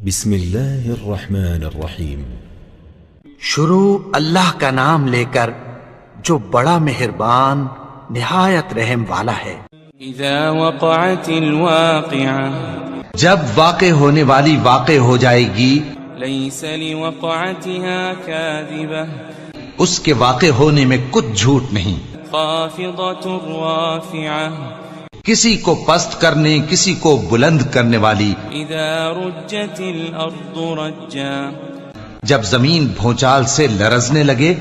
بسم اللہ الرحمن الرحیم۔ شروع اللہ کا نام لے کر جو بڑا مہربان نہایت رحم والا ہے۔ اذا وقعت الواقعہ، جب واقع ہونے والی واقع ہو جائے گی، لیس لوقعتها کاذبہ، اس کے واقع ہونے میں کچھ جھوٹ نہیں، خافضۃ رافعہ، کسی کو پست کرنے کسی کو بلند کرنے والی۔ اذا رجت الارض رجا، جب زمین بھونچال سے لرزنے لگے،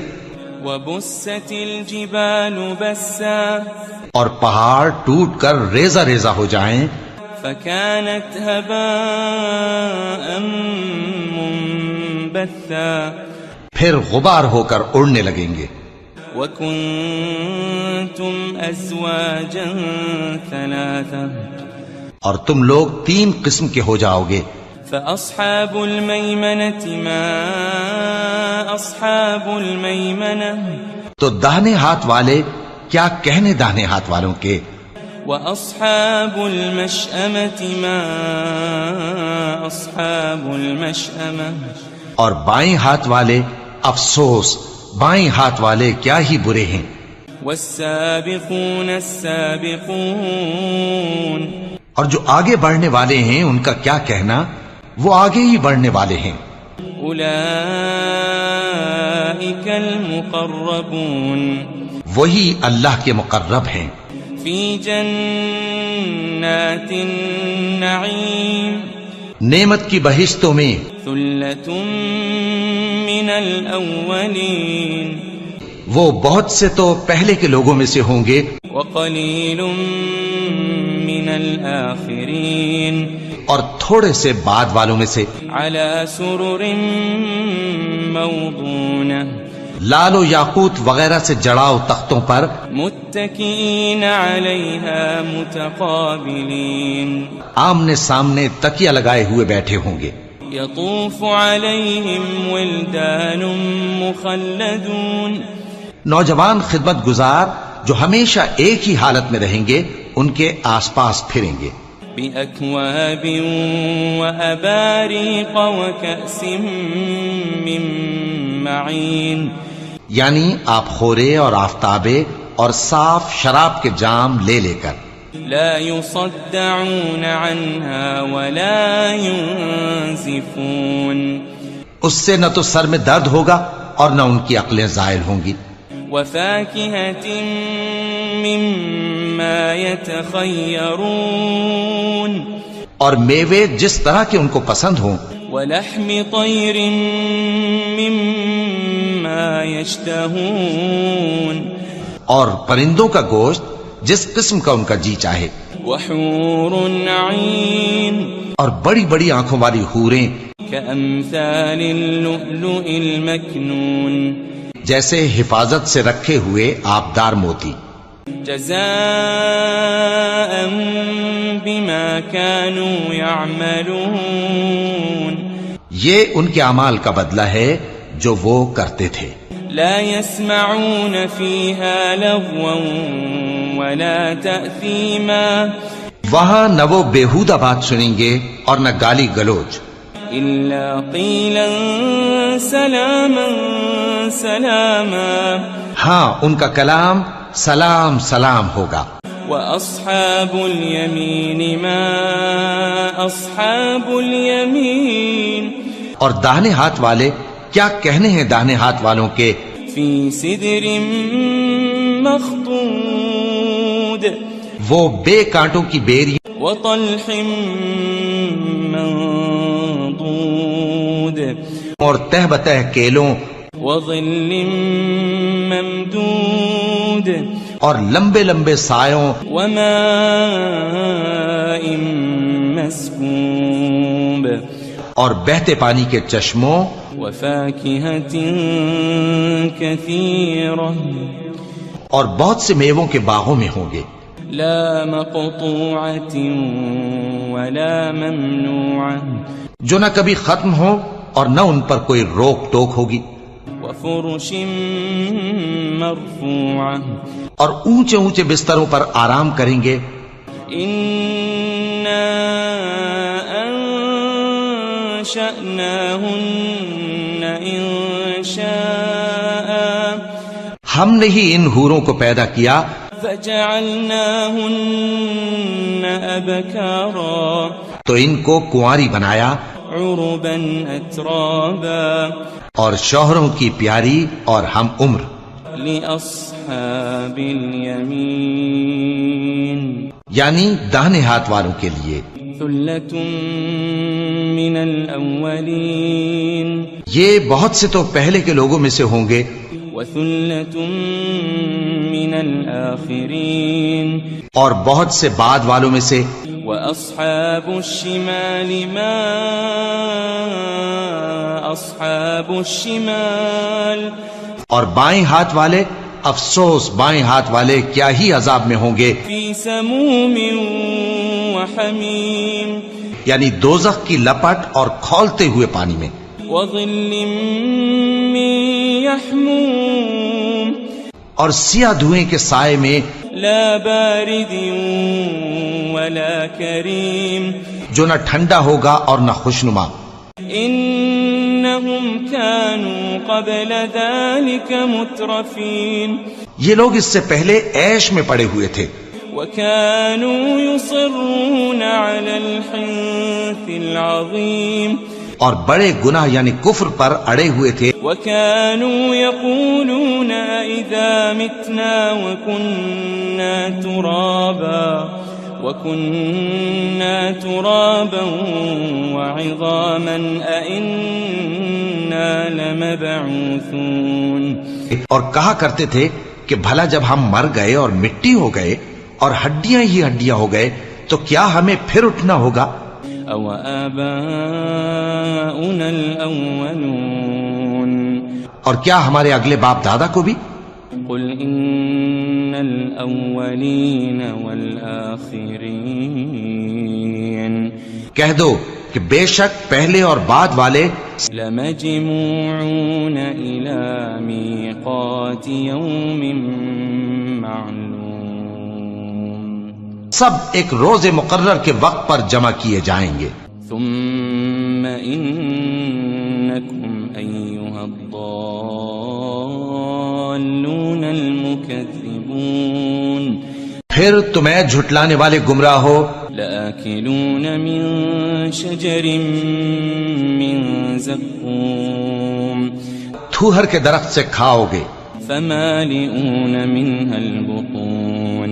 وبست الجبال بسا، اور پہاڑ ٹوٹ کر ریزہ ریزہ ہو جائیں، فكانت هباء منبثا، پھر غبار ہو کر اڑنے لگیں گے۔ وكنتم ازواجا ثلاثا، اور تم لوگ 3 قسم کے ہو جاؤ گے۔ فأصحاب المیمنة ما اصحاب المیمنة، تو داہنے ہاتھ والے کیا کہنے داہنے ہاتھ والوں کے، وأصحاب المشأمة ما أصحاب المشأمة، اور بائیں ہاتھ والے افسوس بائیں ہاتھ والے کیا ہی برے ہیں۔ والسابقون السابقون، اور جو آگے بڑھنے والے ہیں ان کا کیا کہنا، وہ آگے ہی بڑھنے والے ہیں۔ أولئك المقربون، وہی اللہ کے مقرب ہیں، في جنات النعيم، نعمت کی بہشتوں میں۔ ثلة من الأولين، وہ بہت سے تو پہلے کے لوگوں میں سے ہوں گے، وقليل من الآخرين، اور تھوڑے سے بعد والوں میں سے۔ على سرر موضونة، لال و یاقوت وغیرہ سے جڑاؤ تختوں پر، متكئين عليها متقابلين، آمنے سامنے تکیہ لگائے ہوئے بیٹھے ہوں گے۔ يطوف عليهم ولدان مخلدون، نوجوان خدمت گزار جو ہمیشہ ایک ہی حالت میں رہیں گے ان کے آس پاس پھریں گے۔ بأكواب وأباريق وكأس من معين، یعنی آپ خورے اور آفتابے اور صاف شراب کے جام لے لے کر۔ لا يصدعون عنها ولا ينزفون، اس سے نہ تو سر میں درد ہوگا اور نہ ان کی عقلیں زائل ہوں گی۔ وفاكهة مما يتخيرون، اور میوے جس طرح کے ان کو پسند ہوں، ولحم طير مما يشتهون، اور پرندوں کا گوشت جس قسم کا ان کا جی چاہے، وحور عين، اور بڑی بڑی آنکھوں والی حوریں كأمثال اللؤلؤ المكنون، جیسے حفاظت سے رکھے ہوئے آبدار موتی۔ جزاء بما كانوا يعملون، یہ ان کے اعمال کا بدلہ ہے جو وہ کرتے تھے۔ لا يسمعون فيها لغوا ولا تأثيما، وہاں نہ وہ بیہودہ بات سنیں گے اور نہ گالی گلوچ، إلا قيلا سلاما سلاما، ہاں ان کا کلام سلام سلام ہوگا۔ وأصحاب اليمين ما أصحاب اليمين، اور داہنے ہاتھ والے کیا کہنے ہیں داہنے ہاتھ والوں کے، في سدر مخضود، وہ بے کانٹوں کی بیری وطلح منضود، اور تہ بتہ کیلوں وظل ممدود، اور لمبے لمبے سایوں، وماء مسكوب، اور بہتے پانی کے چشموں، وفاكهة كثيرة، اور بہت سے میووں کے باغوں میں ہوں گے، لا مقطوعة ولا ممنوعة، جو نہ کبھی ختم ہو اور نہ ان پر کوئی روک ٹوک ہوگی، وفرش مرفوعة، اور اونچے اونچے بستروں پر آرام کریں گے۔ إنا ہم نے ہی ان حوروں کو پیدا کیا فجعلناهن أبكارا تو ان کو کنواری بنایا عربا أترابا اور شوہروں کی پیاری اور ہم عمر لأصحاب اليمين یعنی داہنے ہاتھ والوں کے لیے ثلة من الأولين یہ بہت سے تو پہلے کے لوگوں میں سے ہوں گے وثلة من الآخرين اور بہت سے بعد والوں میں سے وأصحاب الشمال ما أصحاب الشمال اور بائیں ہاتھ والے افسوس بائیں ہاتھ والے کیا ہی عذاب میں ہوں گے في سموم وحميم یعنی دوزخ کی لپٹ اور کھولتے ہوئے پانی میں وظل من يحموم اور سیاہ دھوئیں کے سائے میں لا بارد ولا كريم جو نہ ٹھنڈا ہوگا اور نہ خوشنما إنهم كانوا قبل ذلك مترفين یہ لوگ اس سے پہلے عیش میں پڑے ہوئے تھے وكانوا يصرون على الحنث العظيم اور بڑے گناہ یعنی کفر پر اڑے ہوئے تھے وكانوا يقولون إذا متنا وكنا ترابا وعظاما أئنا لمبعوثون اور کہا کرتے تھے کہ بھلا جب ہم مر گئے اور مٹی ہو گئے اور ہڈیاں ہی ہڈیاں ہو گئے تو کیا ہمیں پھر اٹھنا ہوگا أو آباؤنا الأولون اور کیا ہمارے اگلے باپ دادا کو بھی قل إن الأولين والآخرين کہہ دو کہ بے شک پہلے اور بعد والے لمجموعون إلى ميقات يوم معلوم سب ایک روز مقرر کے وقت پر جمع کیے جائیں گے ثم إنكم أيها الضالون المكذبون پھر تمہیں جھٹلانے والے گمراہ ہو لآكلون من شجر من زقوم تھوہر کے درخت سے کھاؤ گے فمالئون منها البطون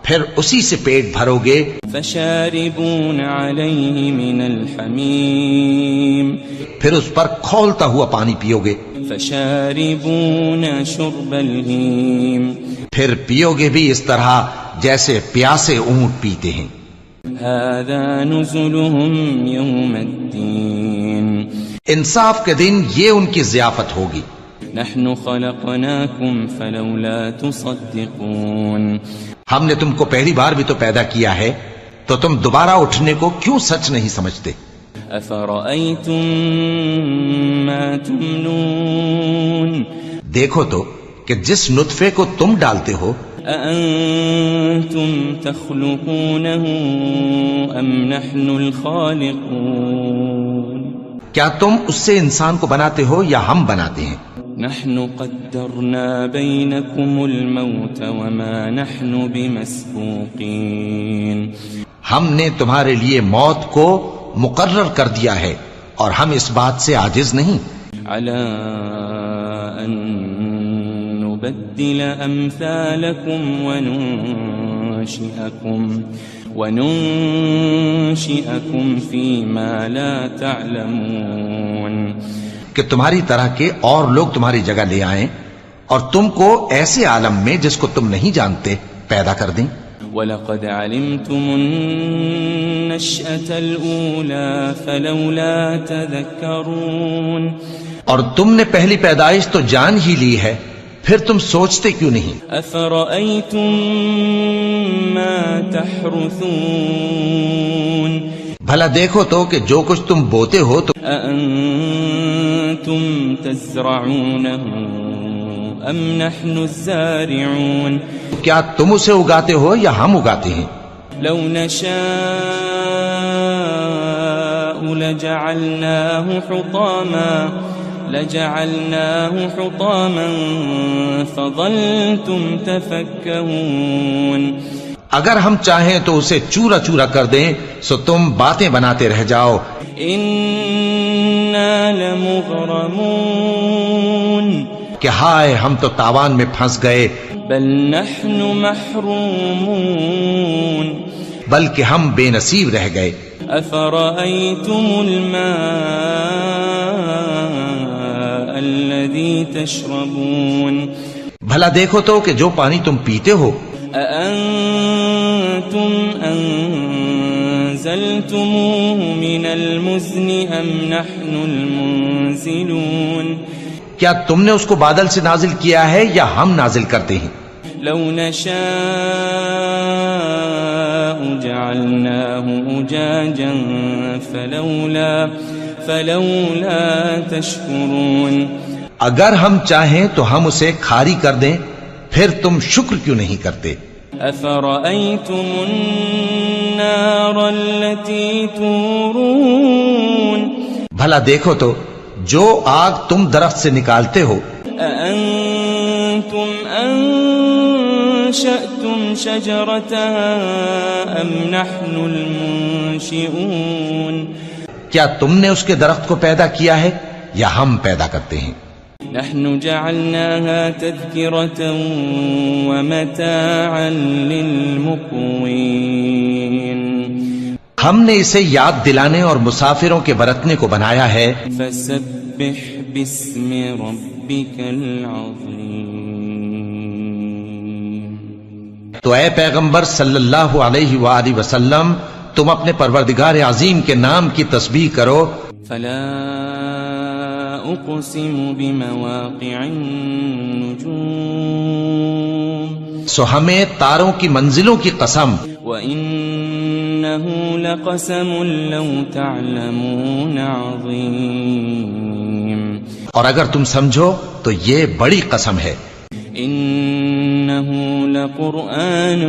پھر اسی سے پیٹ بھرو گے فشاربون عليه من الحميم پھر اس پر کھولتا ہوا پانی پیو گے فشاربون شرب الهيم پھر پیو گے بھی اس طرح جیسے پیاسے اونٹ پیتے ہیں هذا نزلهم يوم الدين انصاف کے دن یہ ان کی ضیافت ہوگی نحن خلقناكم فلولا تصدقون ہم نے تم کو پہلی بار بھی تو پیدا کیا ہے تو تم دوبارہ اٹھنے کو کیوں سچ نہیں سمجھتے أفرأيتم ما تمنون دیکھو تو کہ جس نطفے کو تم ڈالتے ہو أأنتم تخلقونه أم نحن الخالقون کیا تم اس سے انسان کو بناتے ہو یا ہم بناتے ہیں نحن قدرنا بينكم الموت وما نحن بمسبوقين ہم نے تمہارے لیے موت کو مقرر کر دیا ہے اور ہم اس بات سے عاجز نہیں على أن نبدل أمثالكم وننشئكم فيما لا تعلمون کہ تمہاری طرح کے اور لوگ تمہاری جگہ لے آئیں اور تم کو ایسے عالم میں جس کو تم نہیں جانتے پیدا کر دیں وَلَقَدْ عَلِمْتُمُ النَّشْأَةَ الْأُولَى فَلَوْلَا تَذَكَّرُونَ اور تم نے پہلی پیدائش تو جان ہی لی ہے پھر تم سوچتے کیوں نہیں أَفَرَأَيْتُم مَّا تَحْرُثُونَ بھلا دیکھو تو کہ جو کچھ تم بوتے ہو تو أَأَنتُمْ تَزْرَعُونَهُ أَمْ نَحْنُ الزَّارِعُونَ کیا تم اسے اگاتے ہو یا ہم اگاتے ہیں لو نشاء لجعلناه حطاما لجعلناه حطاما فظلتم تفكهون اگر ہم چاہیں تو اسے چورا چورا کر دیں سو تم باتیں بناتے رہ جاؤ. إنا لمغرمون کہ ہائے ہم تو تاوان میں پھنس گئے. بل نحن محرومون بلکہ ہم بے نصیب رہ گئے. أفرأيتم الماء الذي تشربون بھلا دیکھو تو کہ جو پانی تم پیتے ہو أأنتم أنزلتموه من المزن أم نحن المنزلون کیا تم نے اس کو بادل سے نازل کیا ہے یا ہم نازل کرتے ہیں؟ لو نشاء جعلناه أجاجا فلولا تشكرون اگر ہم چاہیں تو ہم اسے کھاری کر دیں پھر تم شکر کیوں نہیں کرتے؟ أفرأيتم النار التي تورون بھلا دیکھو تو جو آگ تم درخت سے نکالتے ہو أأنتم أنشأتم شجرتها أم نحن المنشئون کیا تم نے اس کے درخت کو پیدا کیا ہے یا ہم پیدا کرتے ہیں؟ نحن جعلناها تذكرة ومتاعا للمقوين ہم نے اسے یاد دلانے اور مسافروں کے برتنے کو بنایا ہے. فسبح باسم ربك العظيم تو اے پیغمبر صلی اللہ علیہ وآلہ وسلم تم اپنے پروردگار عظیم کے نام کی تسبیح کرو. فلا أقسم بمواقع النجوم سو ہمیں تاروں کی منزلوں کی قسم. وإنه لقسم لو تعلمون عظيم اور اگر تم سمجھو تو یہ بڑی قسم ہے. إنه لقرآن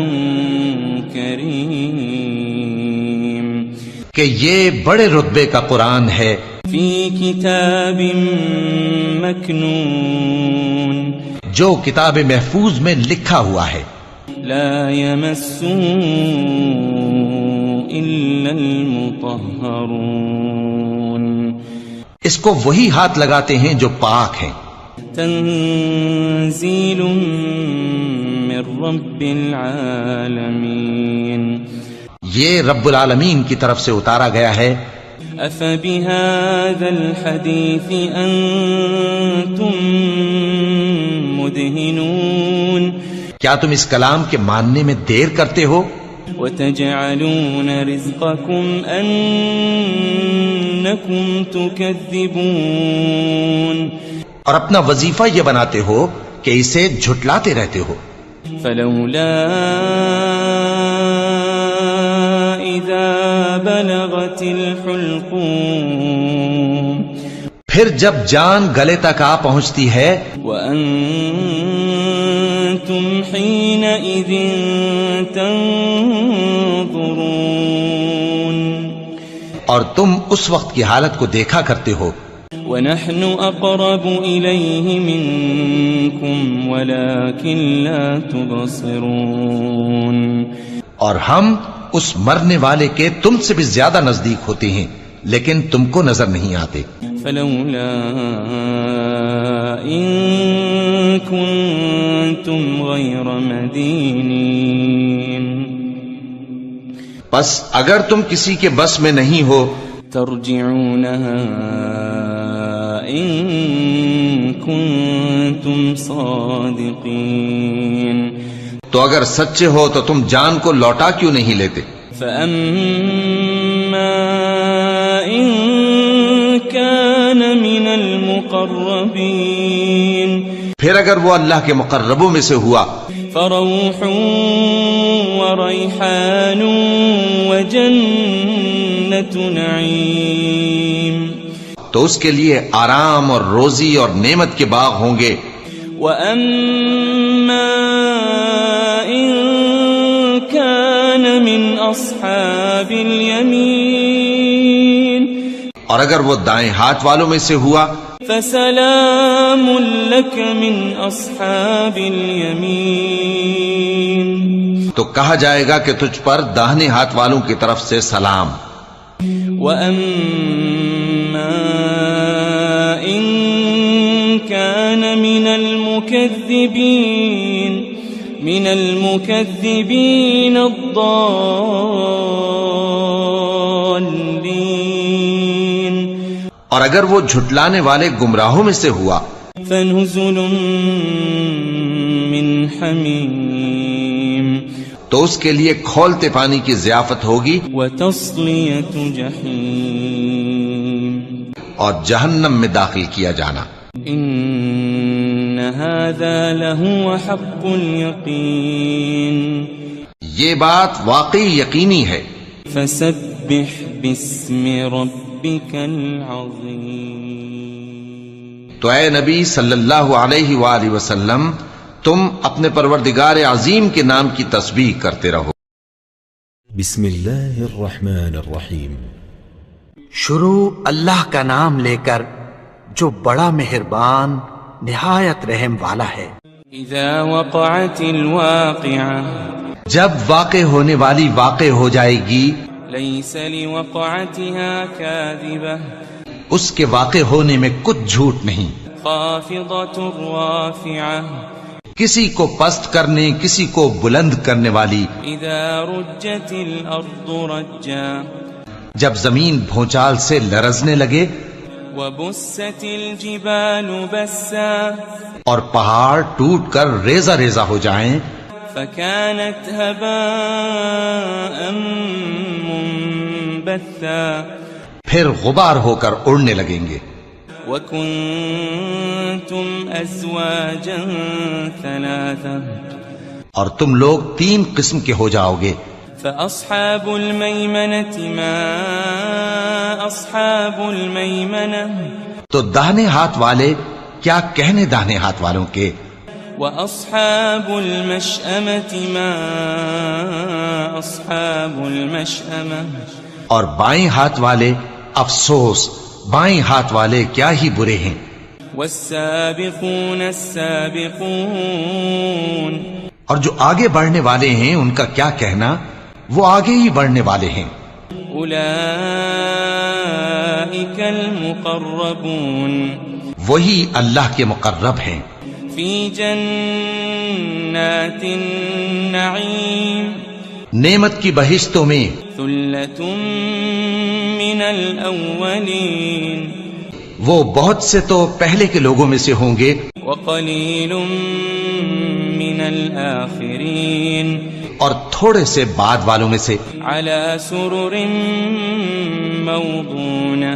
كريم کہ یہ بڑے رتبے کا قرآن ہے. في كتاب مكنون جو کتاب محفوظ میں لکھا ہوا ہے. لا يمسه إلا المطهرون اس کو وہی ہاتھ لگاتے ہیں جو پاک ہیں. تنزيل من رب العالمين یہ رب العالمین کی طرف سے اتارا گیا ہے. أفبهذا الحديث أنتم مدهنون کیا تم اس کلام کے ماننے میں دیر کرتے ہو؟ وتجعلون رزقكم أنكم تكذبون اور اپنا وظیفہ یہ بناتے ہو کہ اسے جھٹلاتے رہتے ہو. فلولا إذا بلغت الحلقوم پھر جب جان گلے تک آ پہنچتی ہے وأنتم حينئذ تنظرون اور تم اس وقت کی حالت کو دیکھا کرتے ہو. ونحن أقرب إليه منكم ولكن لا تبصرون اور ہم اس مرنے والے کے تم سے بھی زیادہ نزدیک ہوتے ہیں لیکن تم کو نظر نہیں آتے. فلولا إن كنتم غير مدينين بس اگر تم کسی کے بس میں نہیں ہو ترجعونها إن كنتم صادقين تو اگر سچے ہو تو تم جان کو لوٹا کیوں نہیں لیتے؟ فأما إن كان من المقربين پھر اگر وہ اللہ کے مقربوں میں سے ہوا فروح وريحان وجنة نعيم تو اس کے لیے آرام اور روزی اور نعمت کے باغ ہوں گے. وأما إن كان من أصحاب اليمين اور اگر وہ دائیں ہاتھ والوں میں سے ہوا فسلام لك من أصحاب اليمين. تو کہا جائے گا کہ تجھ پر داہنے ہاتھ والوں کی طرف سے سلام. وَأَمَّا إِن كَانَ مِنَ الْمُكَذِّبِينَ الضَّالِّينَ. اور اگر وہ جھٹلانے والے گمراہوں میں سے ہوا فَنُزُلٌ مِّنْ حَمِيمٍ. تو اس کے لیے کھولتے پانی کی ضیافت ہوگی وَتَصْلِيَةُ جَحِيمٍ. اور جہنم میں داخل کیا جانا. إِنَّ هَذَا لَهُوَ حَقُّ الْيَقِينِ. یہ بات واقعی یقینی ہے. فَسَبِّحْ بِاسْمِ رَبِّكَ الْعَظِيمِ. تو اے نبی صلی اللہ علیہ وآلہ وسلم تم اپنے پروردگار عظیم کے نام کی تسبیح کرتے رہو. بسم اللہ الرحمن الرحیم. شروع اللہ کا نام لے کر جو بڑا مہربان نہایت رحم والا ہے. اذا وقعت الواقعة جب واقع ہونے والی واقع ہو جائے گی ليس لوقعتها كاذبة اس کے واقع ہونے میں کچھ جھوٹ نہیں. خافضة رافعة کسی کو پست کرنے کسی کو بلند کرنے والی. اذا رجت الارض رجا جب زمین بھونچال سے لرزنے لگے وبست الجبال بسا اور پہاڑ ٹوٹ کر ریزہ ریزہ ہو جائیں فكانت هباء منبثا پھر غبار ہو کر اڑنے لگیں گے. وكنتم ازواجا ثلاثا اور تم لوگ 3 قسم کے ہو جاؤ گے. فأصحاب الميمنة ما أصحاب الميمنة تو داہنے ہاتھ والے کیا کہنے داہنے ہاتھ والوں کے. وأصحاب المشأمة ما أصحاب المشأمة اور بائیں ہاتھ والے افسوس بائیں ہاتھ والے کیا ہی برے ہیں. والسابقون السابقون اور جو آگے بڑھنے والے ہیں ان کا کیا کہنا وہ آگے ہی بڑھنے والے ہیں. أولئك المقربون وہی اللہ کے مقرب ہیں. في جنات النعيم نعمت کی بہشتوں میں. ثلة من الأولين وہ بہت سے تو پہلے کے لوگوں میں سے ہوں گے وقليل من الآخرين اور تھوڑے سے بعد والوں میں سے. على سرر موضونة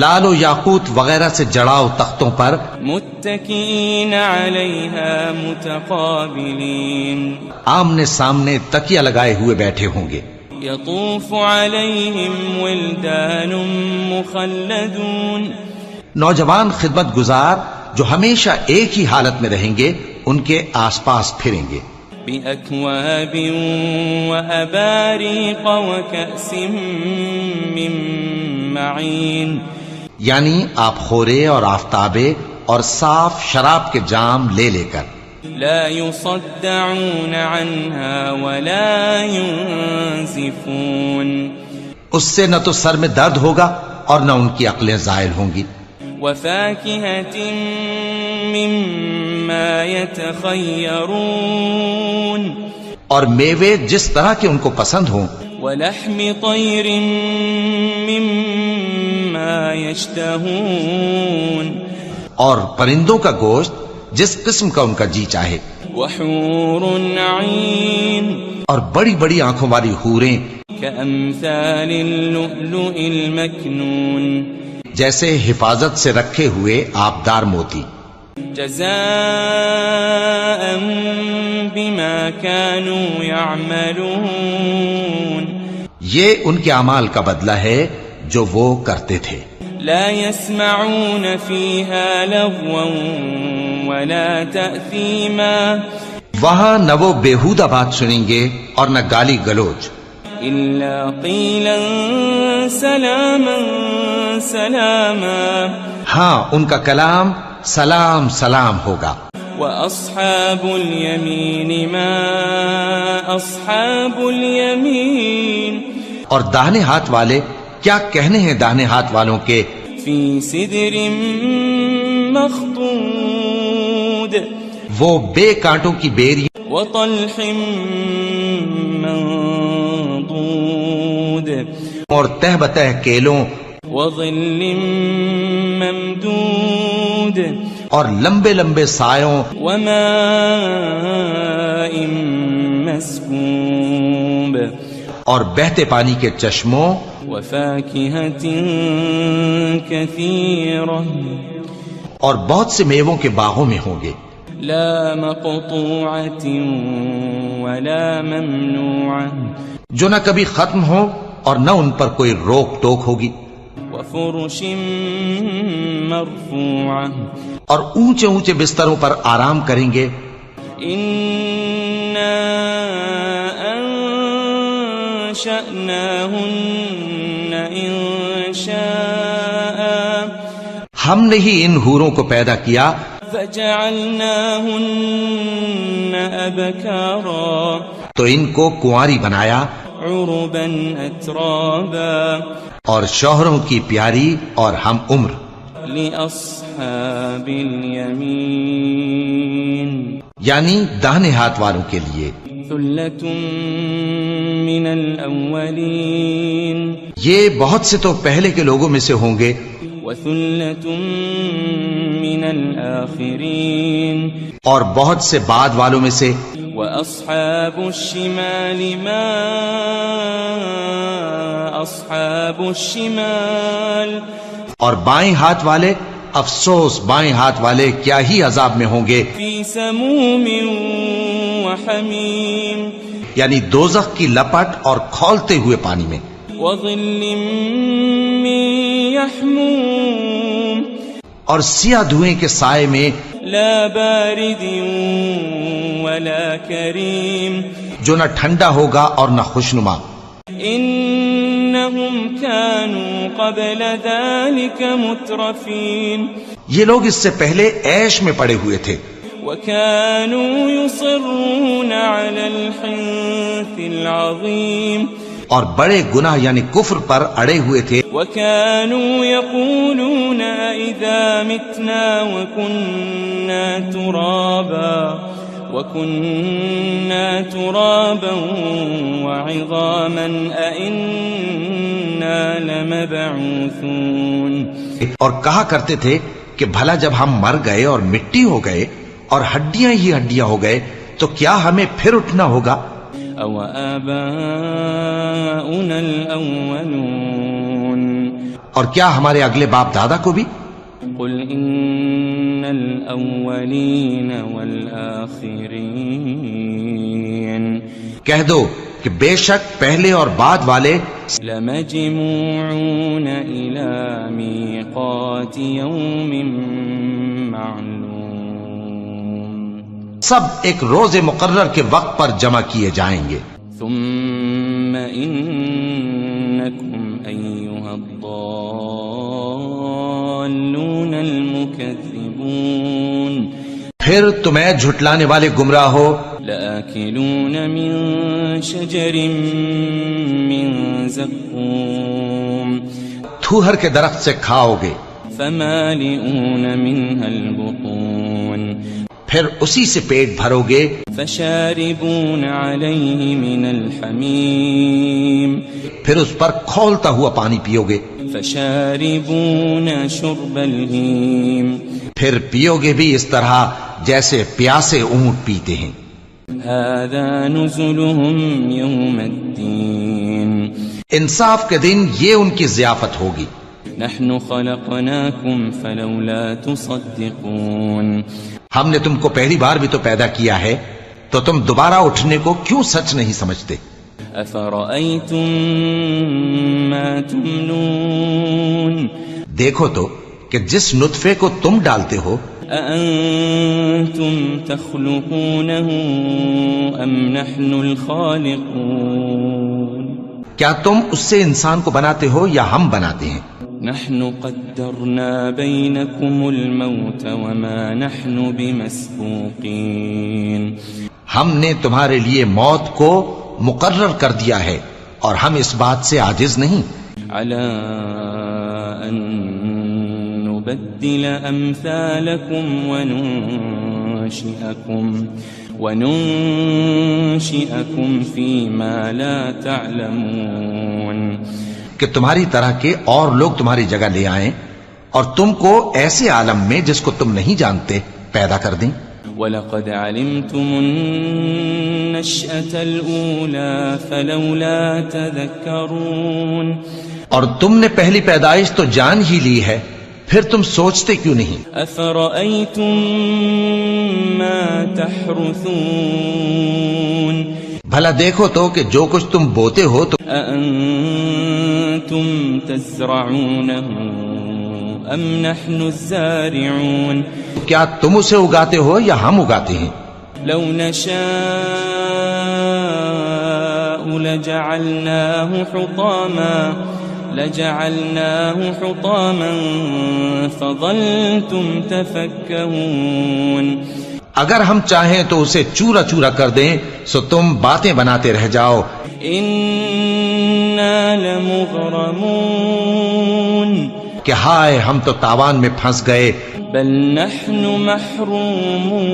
لال و یاقوت وغیرہ سے جڑاؤ تختوں پر متكئين عليها متقابلين آمنے سامنے تکیہ لگائے ہوئے بیٹھے ہوں گے. يطوف عليهم ولدان مخلدون نوجوان خدمت گزار جو ہمیشہ ایک ہی حالت میں رہیں گے ان کے آس پاس پھریں گے. بأكواب وأباريق وكأس من معين یعنی آپ خورے اور آفتابے اور صاف شراب کے جام لے لے کر. لا يصدعون عنها ولا ينزفون اس سے نہ تو سر میں درد ہوگا اور نہ ان کی عقلیں زائل ہوں گی. وفاكهة مما يتخيرون اور میوے جس طرح کے ان کو پسند ہوں. ولحم طير مما يشتهون اور پرندوں کا گوشت جس قسم کا ان کا جی چاہے. وحور عين اور بڑی بڑی آنکھوں والی حوریں كأمثال اللؤلؤ المكنون جیسے حفاظت سے رکھے ہوئے آبدار موتی. جزاء بما كانوا يعملون یہ ان کے اعمال کا بدلہ ہے جو وہ کرتے تھے. لا يسمعون فيها لغوا ولا تأثيما وہاں نہ وہ بیہودہ بات سنیں گے اور نہ گالی گلوچ إلا قيلا سلاما سلاما ہاں ان کا کلام سلام سلام ہوگا. وأصحاب اليمين ما أصحاب اليمين اور داہنے ہاتھ والے کیا کہنے ہیں داہنے ہاتھ والوں کے. في سدر مخضود وہ بے کانٹوں کی بیری وطلح منضود اور تہ بتہ کیلوں وظل ممدود اور لمبے لمبے سایوں وماء مسكوب اور بہتے پانی کے چشموں وفاكهة كثيرة اور بہت سے میووں کے باغوں میں ہوں گے. لا مقطوعة ولا ممنوعة جو نہ کبھی ختم ہو اور نہ ان پر کوئی روک ٹوک ہوگی. وفرش مرفوعة اور اونچے اونچے بستروں پر آرام کریں گے. إنا أنشأناهن إنشاء ہم نے ہی ان حوروں کو پیدا کیا فجعلناهن أبكارا تو ان کو کنواری بنایا عربا أترابا اور شوہروں کی پیاری اور ہم عمر. لأصحاب اليمين یعنی داہنے ہاتھ والوں کے لیے. ثلة من الأولين یہ بہت سے تو پہلے کے لوگوں میں سے ہوں گے وثلة من الآخرين اور بہت سے بعد والوں میں سے. وأصحاب الشمال ما أصحاب الشمال اور بائیں ہاتھ والے افسوس بائیں ہاتھ والے کیا ہی عذاب میں ہوں گے. في سموم وحميم یعنی دوزخ کی لپٹ اور کھولتے ہوئے پانی میں. وظل من يحموم اور سیاہ دھوئیں کے سائے میں لا بارد ولا كريم جو نہ ٹھنڈا ہوگا اور نہ خوشنما. إنهم كانوا قبل ذلك مترفين یہ لوگ اس سے پہلے عیش میں پڑے ہوئے تھے وكانوا يصرون على الحنث العظيم اور بڑے گناہ یعنی کفر پر اڑے ہوئے تھے. وكانوا يقولون إذا متنا وكنا ترابا وعظاما أئنا لمبعوثون اور کہا کرتے تھے کہ بھلا جب ہم مر گئے اور مٹی ہو گئے اور ہڈیاں ہی ہڈیاں ہو گئے تو کیا ہمیں پھر اٹھنا ہوگا. أو آباؤنا الأولون اور کیا ہمارے اگلے باپ دادا کو بھی. قل إن الأولين والآخرين کہہ دو کہ بے شک پہلے اور بعد والے لمجموعون إلى ميقات يوم معلوم سب ایک روز مقرر کے وقت پر جمع کیے جائیں گے. ثم إنكم أيها الضالون المكذبون پھر تمہیں جھٹلانے والے گمراہ ہو لآكلون من شجر من زقوم تھوہر کے درخت سے کھاؤ گے فمالئون منها البطون پھر اسی سے پیٹ بھرو گے فشاربون عليه من الحميم پھر اس پر کھولتا ہوا پانی پیو گے فشاربون شرب الهيم پھر پیو گے بھی اس طرح جیسے پیاسے اونٹ پیتے ہیں. هذا نزلهم يوم الدين انصاف کے دن یہ ان کی ضیافت ہوگی. نحن خلقناكم فلولا تصدقون ہم نے تم کو پہلی بار بھی تو پیدا کیا ہے تو تم دوبارہ اٹھنے کو کیوں سچ نہیں سمجھتے. أفرأيتم ما تمنون دیکھو تو کہ جس نطفے کو تم ڈالتے ہو أأنتم تخلقونه أم نحن الخالقون کیا تم اس سے انسان کو بناتے ہو یا ہم بناتے ہیں. نحن قدرنا بينكم الموت وما نحن بمسبوقين ہم نے تمہارے لیے موت کو مقرر کر دیا ہے اور ہم اس بات سے عاجز نہیں على أن نبدل أمثالكم وننشئكم فيما لا تعلمون کہ تمہاری طرح کے اور لوگ تمہاری جگہ لے آئیں اور تم کو ایسے عالم میں جس کو تم نہیں جانتے پیدا کر دیں وَلَقَدْ عَلِمْتُمُ النَّشْأَةَ الْأُولَى فَلَوْلَا تَذَكَّرُونَ اور تم نے پہلی پیدائش تو جان ہی لی ہے پھر تم سوچتے کیوں نہیں أَفَرَأَيْتُم مَّا تَحْرُثُونَ بھلا دیکھو تو کہ جو کچھ تم بوتے ہو تو أَأَنتُمْ تَزْرَعُونَهُ أَمْ نَحْنُ الزَّارِعُونَ کیا تم اسے اگاتے ہو یا ہم اگاتے ہیں لو نشاء لجعلناه حطاما فظلتم تفكهون اگر ہم چاہیں تو اسے چورا چورا کر دیں سو تم باتیں بناتے رہ جاؤ إنا لمغرمون کہ ہائے ہم تو تاوان میں پھنس گئے بل نحن محرومون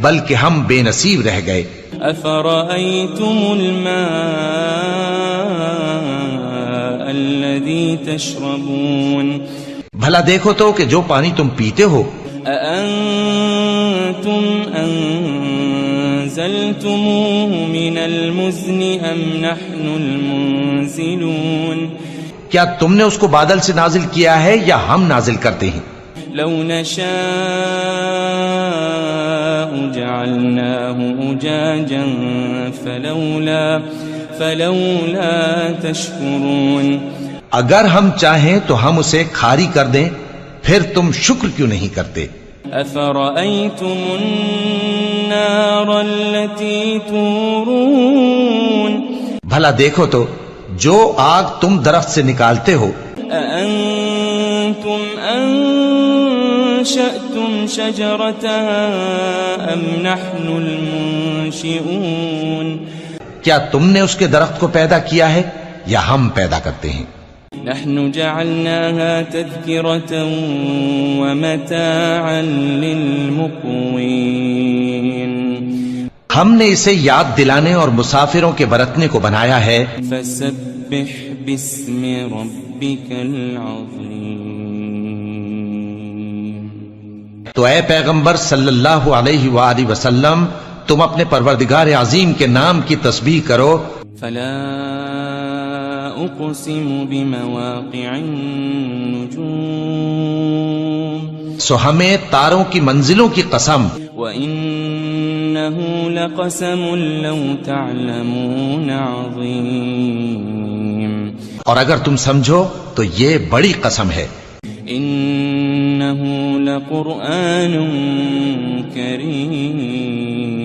بلکہ ہم بے نصیب رہ گئے أفرأيتم الماء الذي تشربون بھلا دیکھو تو کہ جو پانی تم پیتے ہو أأنتم أنزلتموه من المزن أم نحن المنزلون کیا تم نے اس کو بادل سے نازل کیا ہے یا ہم نازل کرتے ہیں لو نشاء جعلناه أجاجا فلولا تشكرون اگر ہم چاہیں تو ہم اسے کھاری کر دیں پھر تم شکر کیوں نہیں کرتے أفرأيتم النار التي تورون بھلا دیکھو تو جو آگ تم درخت سے نکالتے ہو أأنتم أنشأتم شجرتها أم نحن المنشئون کیا تم نے اس کے درخت کو پیدا کیا ہے یا ہم پیدا کرتے ہیں نحن جعلناها تذكرة ومتاعا للمقوين ہم نے اسے یاد دلانے اور مسافروں کے برتنے کو بنایا ہے فسبح باسم ربك العظيم تو اے پیغمبر صلی اللہ علیہ وآلہ وسلم تم اپنے پروردگار عظیم کے نام کی تسبیح کرو فلا أقسم بمواقع النجوم سو ہمیں تاروں کی منزلوں کی قسم وإنه لقسم لو تعلمون عظيم اور اگر تم سمجھو تو یہ بڑی قسم ہے إنه لقرآن كريم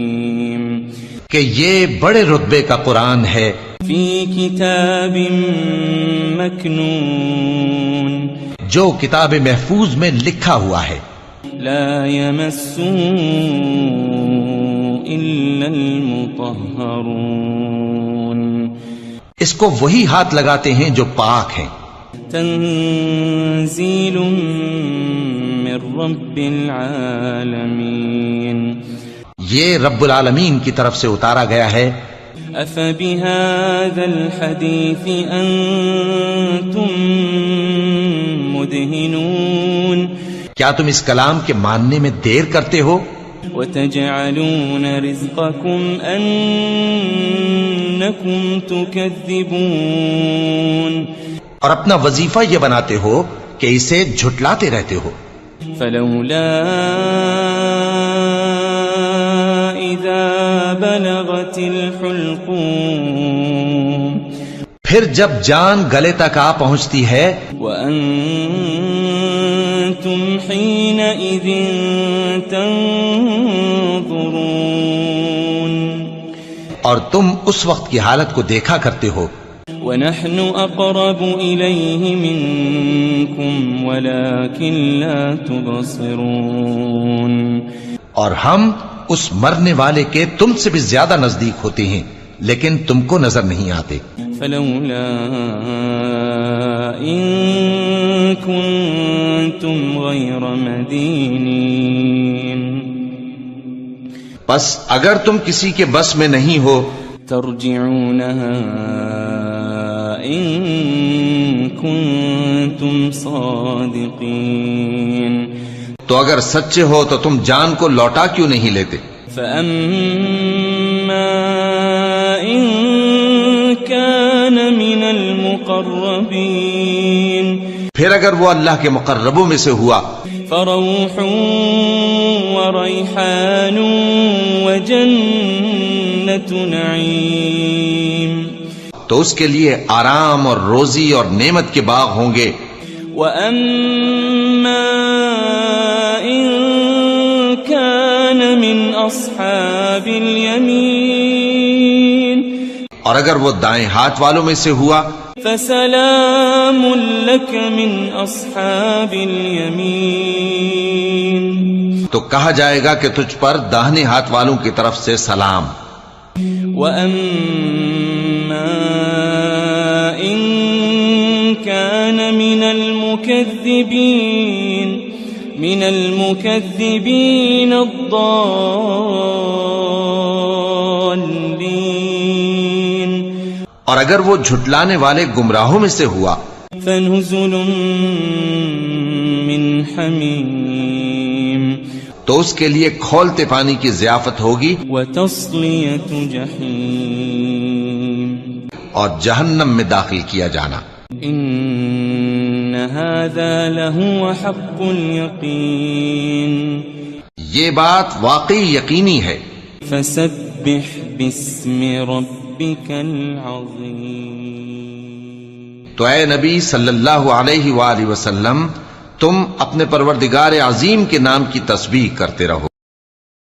کہ یہ بڑے رتبے کا قرآن ہے في كتاب مكنون جو کتاب محفوظ میں لکھا ہوا ہے لا يمسه إلا المطهرون اس کو وہی ہاتھ لگاتے ہیں جو پاک ہیں تنزيل من رب العالمين یہ رب العالمین کی طرف سے اتارا گیا ہے أفبهذا الحديث أنتم مدهنون کیا تم اس کلام کے ماننے میں دیر کرتے ہو وتجعلون رزقكم أنكم تكذبون اور اپنا وظیفہ یہ بناتے ہو کہ اسے جھٹلاتے رہتے ہو فلولا إذا بلغت الحلقوم پھر جب جان گلے تک آ پہنچتی ہے وأنتم حينئذ تنظرون اور تم اس وقت کی حالت کو دیکھا کرتے ہو ونحن أقرب إليه منكم ولكن لا تبصرون. اور ہم اس مرنے والے کے تم سے بھی زیادہ نزدیک ہوتے ہیں لیکن تم کو نظر نہیں آتے. فلولا إن كنتم غير مدينين. بس اگر تم کسی کے بس میں نہیں ہو ترجعونها إن كنتم صادقين. تو اگر سچے ہو تو تم جان کو لوٹا کیوں نہیں لیتے؟ فأما إن كان من المقربين. پھر اگر وہ اللہ کے مقربوں میں سے ہوا فروح وريحان وجنة نعيم. تو اس کے لیے آرام اور روزی اور نعمت کے باغ ہوں گے. وأما إن كان من أصحاب اليمين. اور اگر وہ دائیں ہاتھ والوں میں سے ہوا فسلام لك من أصحاب اليمين. تو کہا جائے گا کہ تجھ پر داہنے ہاتھ والوں کی طرف سے سلام. وَأَمَّا إِن كَانَ مِنَ الْمُكَذِّبِينَ الضَّالِّينَ. اور اگر وہ جھٹلانے والے گمراہوں میں سے ہوا فَنُزُلٌ مِّنْ حَمِيمٍ. تو اس کے لیے کھولتے پانی کی ضیافت ہوگی وَتَصْلِيَةُ جَحِيمٍ. اور جہنم میں داخل کیا جانا. إن هذا لهو حق اليقين. یہ بات واقعی یقینی ہے. فسبح باسم ربك العظيم. تو اے نبی صلی اللہ علیہ وآلہ وسلم تم اپنے پروردگار عظیم کے نام کی تسبیح کرتے رہو.